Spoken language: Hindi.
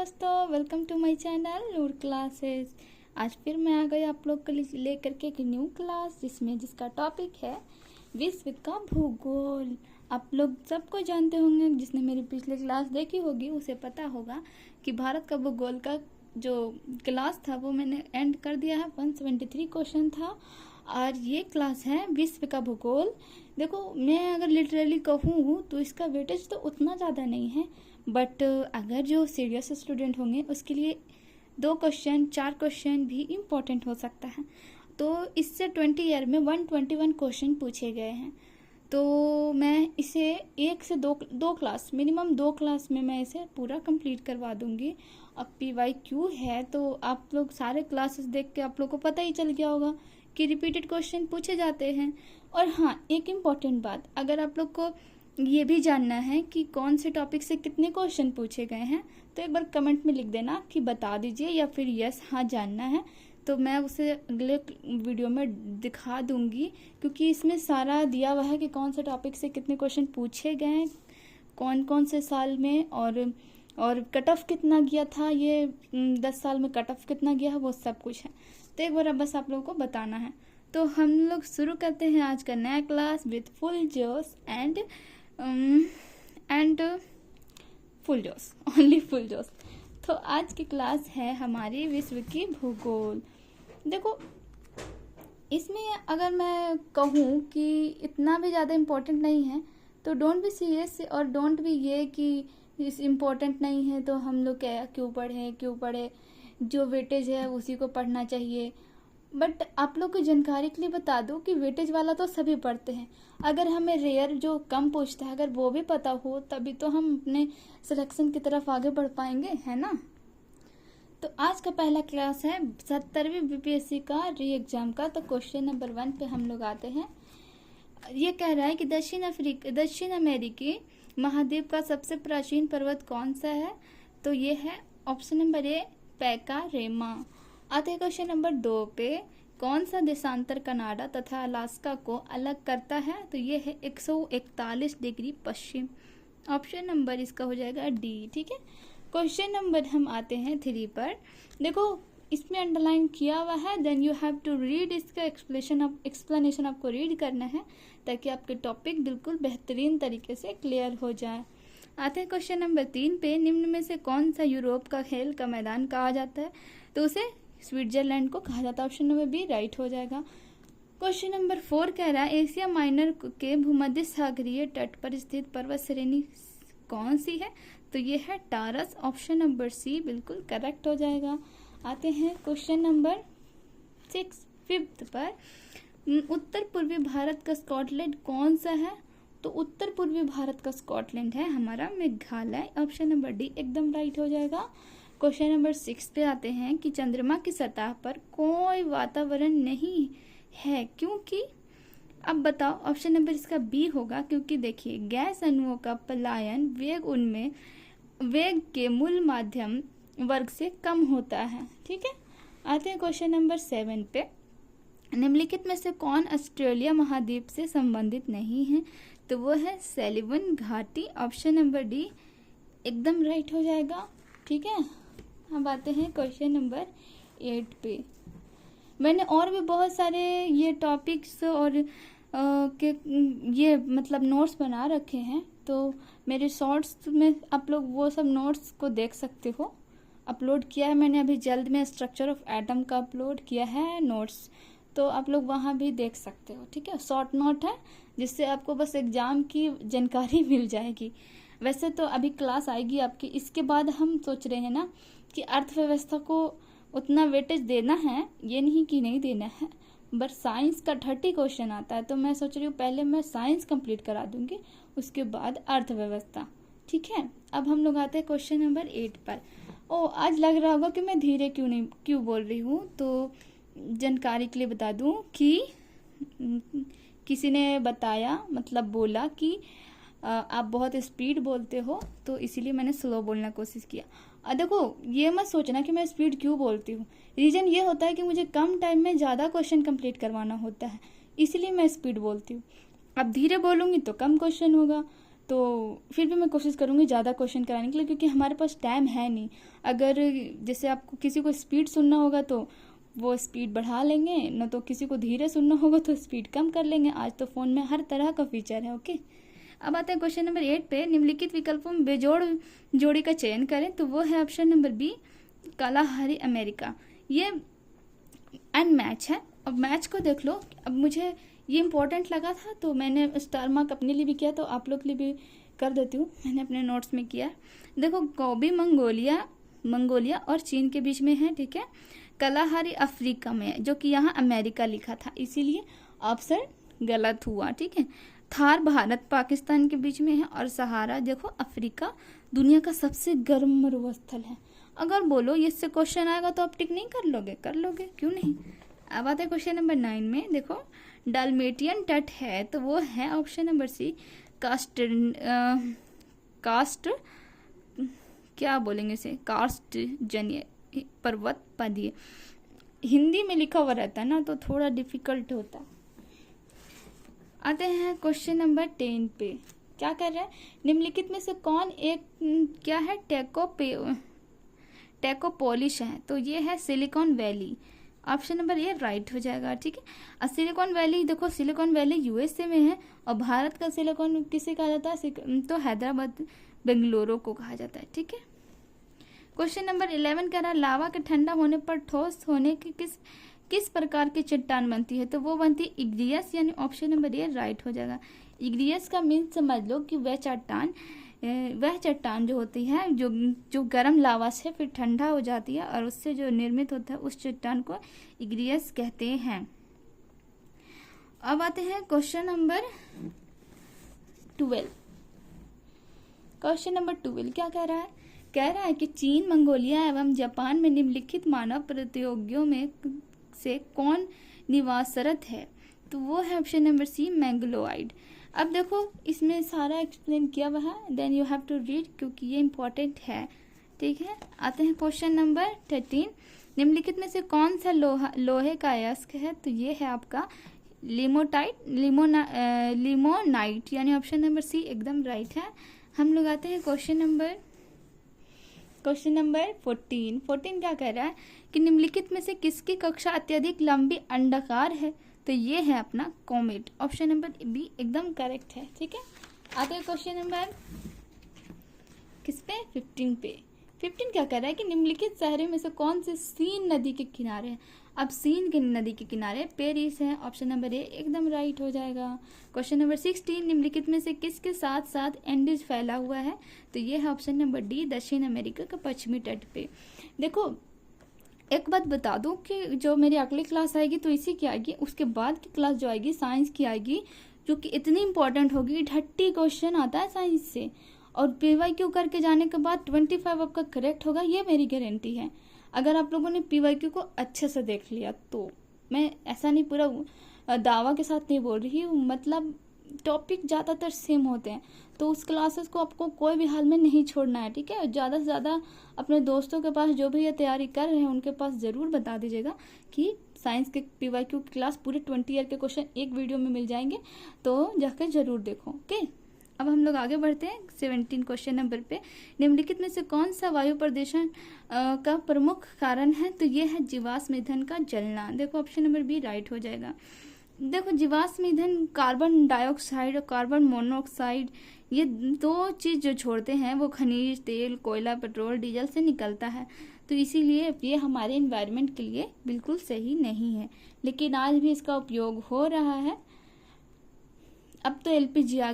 दोस्तों, welcome to my channel Noor classes. आज फिर मैं आ गई आप लोग के लिए लेकर के एक न्यू क्लास जिसका टॉपिक है विश्व का भूगोल। आप लोग सबको जानते होंगे, जिसने मेरी पिछली क्लास देखी होगी उसे पता होगा कि भारत का भूगोल का जो क्लास था वो मैंने एंड कर दिया है। 173 क्वेश्चन था और ये क्लास है विश्व का भूगोल। देखो, मैं अगर लिटरली कहूँ तो इसका वेटेज तो उतना ज़्यादा नहीं है, बट अगर जो सीरियस स्टूडेंट होंगे उसके लिए 2 क्वेश्चन 4 क्वेश्चन भी इम्पोर्टेंट हो सकता है। तो इससे 20 ईयर में 121 क्वेश्चन पूछे गए हैं। तो मैं इसे 1 से 2 क्लास मिनिमम 2 क्लास में मैं इसे पूरा कंप्लीट करवा दूंगी। अब PYQ है तो आप लोग सारे क्लासेस देख के आप लोग को पता ही चल गया होगा कि रिपीटेड क्वेश्चन पूछे जाते हैं। और हाँ, एक इम्पॉर्टेंट बात, अगर आप लोग को ये भी जानना है कि कौन से टॉपिक से कितने क्वेश्चन पूछे गए हैं तो एक बार कमेंट में लिख देना कि बता दीजिए, या फिर यस हाँ जानना है तो मैं उसे अगले वीडियो में दिखा दूंगी, क्योंकि इसमें सारा दिया हुआ है कि कौन से टॉपिक से कितने क्वेश्चन पूछे गए हैं, कौन कौन से साल में, और कट ऑफ कितना गया था, ये 10 साल में कट ऑफ कितना गया है, वो सब कुछ है। तो एक बार अब बस आप लोगों को बताना है। तो हम लोग शुरू करते हैं आज का नया क्लास विथ फुल जोश एंड फुल जोश, ओनली फुल जोश। तो आज की क्लास है हमारी विश्व की भूगोल। देखो, इसमें अगर मैं कहूँ कि इतना भी ज़्यादा इम्पोर्टेंट नहीं है तो डोंट बी सीरियस, और डोंट बी ये कि इस इम्पोर्टेंट नहीं है तो हम लोग क्यों पढ़े, जो वेटेज है उसी को पढ़ना चाहिए। बट आप लोग को जानकारी के लिए बता दूं कि वेटेज वाला तो सभी पढ़ते हैं। अगर हमें रेयर जो कम पूछता है अगर वो भी पता हो तभी तो हम अपने सिलेक्शन की तरफ आगे बढ़ पाएंगे, है ना। तो आज का पहला क्लास है 70वीं BPSC का री एग्जाम का। तो क्वेश्चन नंबर 1 पे हम लोग आते हैं। ये कह रहा है कि दक्षिण अमेरिकी महाद्वीप का सबसे प्राचीन पर्वत कौन सा है। तो ये है ऑप्शन नंबर ए, पैकारेमा। आते हैं क्वेश्चन नंबर 2 पे, कौन सा देशांतर कनाडा तथा अलास्का को अलग करता है। तो ये है 141 डिग्री पश्चिम। ऑप्शन नंबर इसका हो जाएगा डी। ठीक है, क्वेश्चन नंबर हम आते हैं 3 पर। देखो, इसमें अंडरलाइन किया हुआ है, then you have to read. इसका एक्सप्लेनेशन आपको रीड करना है ताकि आपके टॉपिक बिल्कुल बेहतरीन तरीके से क्लियर हो जाए। आते हैं क्वेश्चन नंबर 3 पे, निम्न में से कौन सा यूरोप का खेल का मैदान कहा जाता है। तो उसे स्विट्जरलैंड को कहा जाता है। ऑप्शन नंबर बी राइट हो जाएगा। क्वेश्चन नंबर 4 कह रहा है, एशिया माइनर के भूमध्य सागरीय तट पर स्थित पर्वत श्रेणी कौन सी है। तो ये है टारस। ऑप्शन नंबर सी बिल्कुल करेक्ट हो जाएगा। आते हैं क्वेश्चन नंबर 5 पर, उत्तर पूर्वी भारत का स्कॉटलैंड कौन सा है। तो उत्तर पूर्वी भारत का स्कॉटलैंड है हमारा मेघालय। ऑप्शन नंबर डी एकदम राइट हो जाएगा। क्वेश्चन नंबर 6 पे आते हैं कि चंद्रमा की सतह पर कोई वातावरण नहीं है क्योंकि। अब बताओ, ऑप्शन नंबर इसका बी होगा, क्योंकि देखिए गैस अणुओं का पलायन वेग उनमें वेग के मूल माध्यम वर्ग से कम होता है। ठीक है, आते हैं क्वेश्चन नंबर 7 पे, निम्नलिखित में से कौन ऑस्ट्रेलिया महाद्वीप से संबंधित नहीं है। तो वो है सेलिवन घाटी। ऑप्शन नंबर डी एकदम राइट हो जाएगा। ठीक है, अब आते हैं क्वेश्चन नंबर 8 पे। मैंने और भी बहुत सारे ये टॉपिक्स और ये मतलब नोट्स बना रखे हैं, तो मेरे शॉर्ट्स में आप लोग वो सब नोट्स को देख सकते हो। अपलोड किया है मैंने अभी जल्द में, स्ट्रक्चर ऑफ एटम का अपलोड किया है नोट्स, तो आप लोग वहाँ भी देख सकते हो। ठीक है, शॉर्ट नोट है जिससे आपको बस एग्जाम की जानकारी मिल जाएगी। वैसे तो अभी क्लास आएगी आपकी, इसके बाद हम सोच रहे हैं ना कि अर्थव्यवस्था को उतना वेटेज देना है, ये नहीं कि नहीं देना है, बट साइंस का 30 क्वेश्चन आता है तो मैं सोच रही हूँ पहले मैं साइंस कंप्लीट करा दूंगी, उसके बाद अर्थव्यवस्था। ठीक है, अब हम लोग आते हैं क्वेश्चन नंबर 8 पर। आज लग रहा होगा कि मैं धीरे क्यों बोल रही हूँ, तो जानकारी के लिए बता दूं कि किसी ने बताया, मतलब बोला कि आप बहुत स्पीड बोलते हो, तो इसीलिए मैंने स्लो बोलने की कोशिश किया। देखो, ये मत सोचना कि मैं स्पीड क्यों बोलती हूँ, रीज़न ये होता है कि मुझे कम टाइम में ज़्यादा क्वेश्चन कंप्लीट करवाना होता है, इसलिए मैं स्पीड बोलती हूँ। अब धीरे बोलूँगी तो कम क्वेश्चन होगा, तो फिर भी मैं कोशिश करूँगी ज़्यादा क्वेश्चन कराने के लिए, क्योंकि हमारे पास टाइम है नहीं। अगर जैसे आपको किसी को स्पीड सुनना होगा तो वो स्पीड बढ़ा लेंगे, न तो किसी को धीरे सुनना होगा तो स्पीड कम कर लेंगे। आज तो फ़ोन में हर तरह का फीचर है। ओके, अब आते हैं क्वेश्चन नंबर 8 पे। निम्नलिखित विकल्पों में बेजोड़ जोड़ी का चयन करें, तो वो है option number B, Kalahari America. ये अनमैच है। अब मैच को देख लो। अब मुझे ये इम्पोर्टेंट लगा था तो मैंने स्टार मार्क अपने लिए भी किया, तो आप लोग के लिए भी कर देती हूँ। मैंने अपने नोट्स में किया। देखो, गोबी मंगोलिया और चीन के बीच में है, ठीक है। कालाहारी अफ्रीका में है, जो कि यहाँ अमेरिका लिखा था, इसीलिए ऑप्शन गलत हुआ, ठीक है। थार भारत पाकिस्तान के बीच में है, और सहारा देखो अफ्रीका दुनिया का सबसे गर्म मरुस्थल है। अगर बोलो इससे क्वेश्चन आएगा तो आप टिक नहीं कर लोगे, क्यों नहीं। अब आते हैं क्वेश्चन नंबर 9 में। देखो, डाल्मेटियन तट है, तो वो है ऑप्शन नंबर सी, कास्ट क्या बोलेंगे इसे, कास्ट जन्य पर्वत पदीय। हिंदी में लिखा हुआ रहता है ना, तो थोड़ा डिफिकल्ट होता है। आते हैं क्वेश्चन नंबर 10 पे। क्या कर रहा है, निम्नलिखित में से कौन एक क्या है, टेकोपोलिस है, तो ये है silicon valley. Option number A right हो जाएगा, ठीक है। और सिलिकॉन वैली देखो, सिलिकॉन वैली यूएसए में है, और भारत का सिलिकॉन किसे कहा जाता है, तो हैदराबाद बेंगलुरु को कहा जाता है, ठीक है। क्वेश्चन नंबर 11 कह रहा है, लावा के ठंडा होने पर ठोस होने की किस प्रकार की चट्टान बनती है, तो वो बनती है इग्नियस, यानी ऑप्शन नंबर ए राइट हो जाएगा। इग्नियस का मीन समझ लो कि वह चट्टान जो होती है, जो गर्म लावा से फिर ठंडा हो जाती है, और उससे जो निर्मित होता है उस चट्टान को इग्नियस कहते हैं। अब आते हैं क्वेश्चन नंबर 12। क्वेश्चन नंबर 12 क्या कह रहा है कि चीन, मंगोलिया एवं जापान में निम्नलिखित मानव प्रतियोगियों में से कौन निवासरत है, तो वो है ऑप्शन नंबर सी, मैंगलोइड। अब देखो, इसमें सारा एक्सप्लेन किया हुआ है, then you have to read, क्योंकि ये इंपॉर्टेंट है, ठीक है। आते हैं क्वेश्चन नंबर 13। निम्नलिखित में से कौन सा लोहे का अयस्क है, तो ये है आपका लिमोनाइट, यानी ऑप्शन नंबर सी एकदम राइट है। हम लोग आते हैं क्वेश्चन नंबर 14 क्या कह रहा है कि निम्नलिखित में से किसकी कक्षा अत्यधिक लंबी अंडाकार है, तो ये है अपना कॉमेट। ऑप्शन नंबर बी एकदम करेक्ट है, ठीक है। आते हैं क्वेश्चन नंबर किस पे, 15 पे। 15 क्या कह रहा है कि निम्नलिखित शहरों में से कौन से सीन नदी के किनारे है। अब सीन के नदी के किनारे पेरिस है, ऑप्शन नंबर ए एकदम राइट हो जाएगा। क्वेश्चन नंबर 16, निम्नलिखित में से किसके साथ साथ एंडीज फैला हुआ है, तो ये है ऑप्शन नंबर डी, दक्षिण अमेरिका का पश्चिमी तट पे। देखो, एक बात बता दूं कि जो मेरी अगली क्लास आएगी तो इसी की आएगी, उसके बाद की क्लास जो आएगी साइंस की आएगी, जो कि इतनी इंपॉर्टेंट होगी। 30 क्वेश्चन आता है साइंस से, और पीवाईक्यू करके जाने के बाद 25 आपका करेक्ट होगा, ये मेरी गारंटी है। अगर आप लोगों ने पीवाईक्यू को अच्छे से देख लिया तो। मैं ऐसा नहीं पूरा दावा के साथ नहीं बोल रही हूँ, मतलब टॉपिक ज़्यादातर सेम होते हैं, तो उस क्लासेस को आपको कोई भी हाल में नहीं छोड़ना है, ठीक है। ज़्यादा से ज़्यादा अपने दोस्तों के पास, जो भी ये तैयारी कर रहे हैं उनके पास ज़रूर बता दीजिएगा कि साइंस के पीवाईक्यू की क्लास पूरे 20 ईयर के क्वेश्चन एक वीडियो में मिल जाएंगे, तो जाकर ज़रूर देखो, ओके। अब हम लोग आगे बढ़ते हैं 17 क्वेश्चन नंबर पे। निम्नलिखित में से कौन सा वायु प्रदूषण का प्रमुख कारण है, तो ये है जीवाश्म ईंधन का जलना। देखो, ऑप्शन नंबर बी राइट हो जाएगा। देखो, जीवाश्म ईंधन कार्बन डाइऑक्साइड और कार्बन मोनोऑक्साइड, ये 2 चीज जो छोड़ते हैं वो खनिज तेल, कोयला, पेट्रोल, डीजल से निकलता है, तो इसीलिए ये हमारे एनवायरनमेंट के लिए बिल्कुल सही नहीं है, लेकिन आज भी इसका उपयोग हो रहा है। अब तो एलपीजी आ